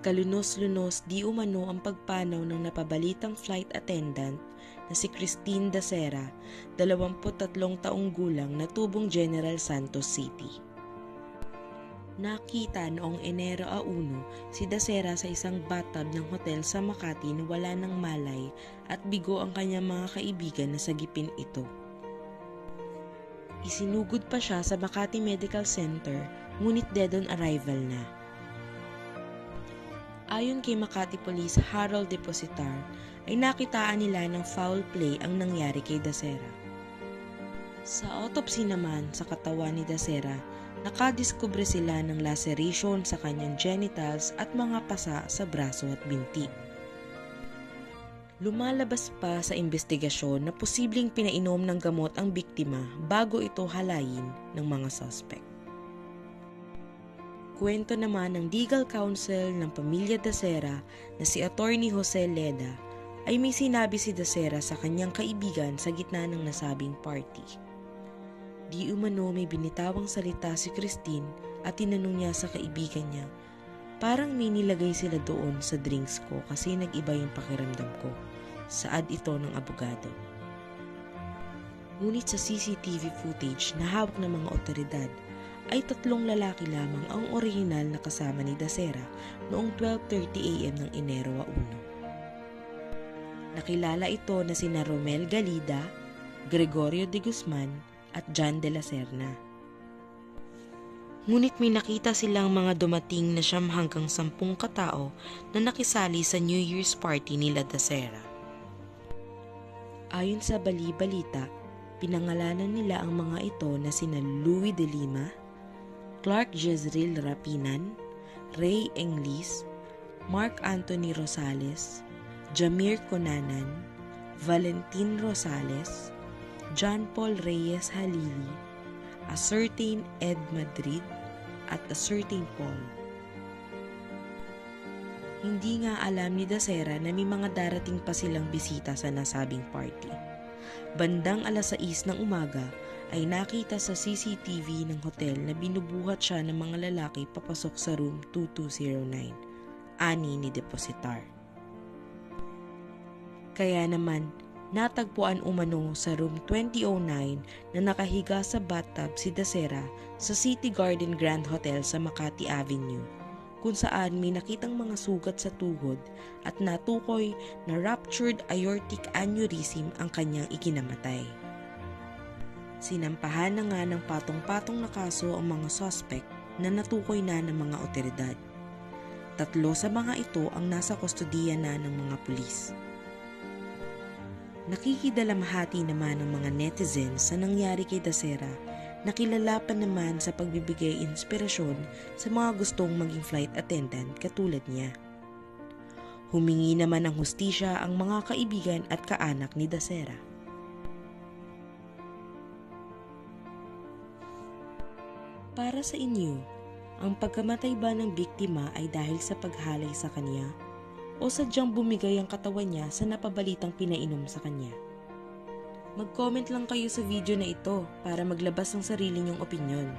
Kalunos-lunos di umano ang pagpanaw ng napabalitang flight attendant na si Christine Dacera, 23 taong gulang na tubong General Santos City. Nakita noong Enero 1 si Dacera sa isang bathtub ng hotel sa Makati na wala ng malay at bigo ang kanyang mga kaibigan na sagipin ito. Isinugod pa siya sa Makati Medical Center ngunit dead on arrival na. Ayon kay Makati Police Harold Depositar, ay nakitaan nila ng foul play ang nangyari kay Dacera. Sa autopsy naman sa katawan ni Dacera, nakadiskubre sila ng laceration sa kanyang genitals at mga pasa sa braso at binti. Lumalabas pa sa investigasyon na posibleng pinainom ng gamot ang biktima bago ito halayin ng mga suspect. Kwento naman ng legal counsel ng pamilya Dacera na si Attorney Jose Leda ay may sinabi si Dacera sa kanyang kaibigan sa gitna ng nasabing party. Di umano may binitawang salita si Christine at tinanong niya sa kaibigan niya, "Parang may nilagay sila doon sa drinks ko kasi nag-iba yung pakiramdam ko." Saad ito ng abogado. Ngunit sa CCTV footage na hawak ng mga otoridad, ay 3 lalaki lamang ang orihinal na kasama ni Dacera noong 12:30 AM ng Enero 1. Nakilala ito na sina Romel Galida, Gregorio de Guzman at John de la Serna. Ngunit may nakita silang mga dumating na 9 hanggang 10 katao na nakisali sa New Year's party nila Dacera. Ayon sa bali-balita, pinangalanan nila ang mga ito na sina Louis de Lima, Clark Jezreel Rapinan, Ray Englis, Mark Anthony Rosales, Jamir Conanan, Valentin Rosales, John Paul Reyes Halili, a certain Ed Madrid, at a certain Paul. Hindi nga alam ni Dacera na may mga darating pa silang bisita sa nasabing party. Bandang 6:00 ng umaga ay nakita sa CCTV ng hotel na binubuhat siya ng mga lalaki papasok sa room 2209, ani ni Depositar. Kaya naman, natagpuan umano sa room 2009 na nakahiga sa bathtub si Dacera sa City Garden Grand Hotel sa Makati Avenue, kung saan may nakitang mga sugat sa tuhod at natukoy na ruptured aortic aneurysm ang kanyang ikinamatay. Sinampahan na nga ng patong-patong na kaso ang mga suspect na natukoy na ng mga otoridad. 3 sa mga ito ang nasa kustodiya na ng mga pulis. Nakikidalamhati naman ng mga netizens sa nangyari kay Dacera na kilala pa naman sa pagbibigay inspirasyon sa mga gustong maging flight attendant katulad niya. Humingi naman ng hustisya ang mga kaibigan at kaanak ni Dacera. Para sa inyo, ang pagkamatay ba ng biktima ay dahil sa paghalay sa kanya o sadyang bumigay ang katawan niya sa napabalitang pinainom sa kanya? Mag-comment lang kayo sa video na ito para maglabas ng sarili niyong opinyon.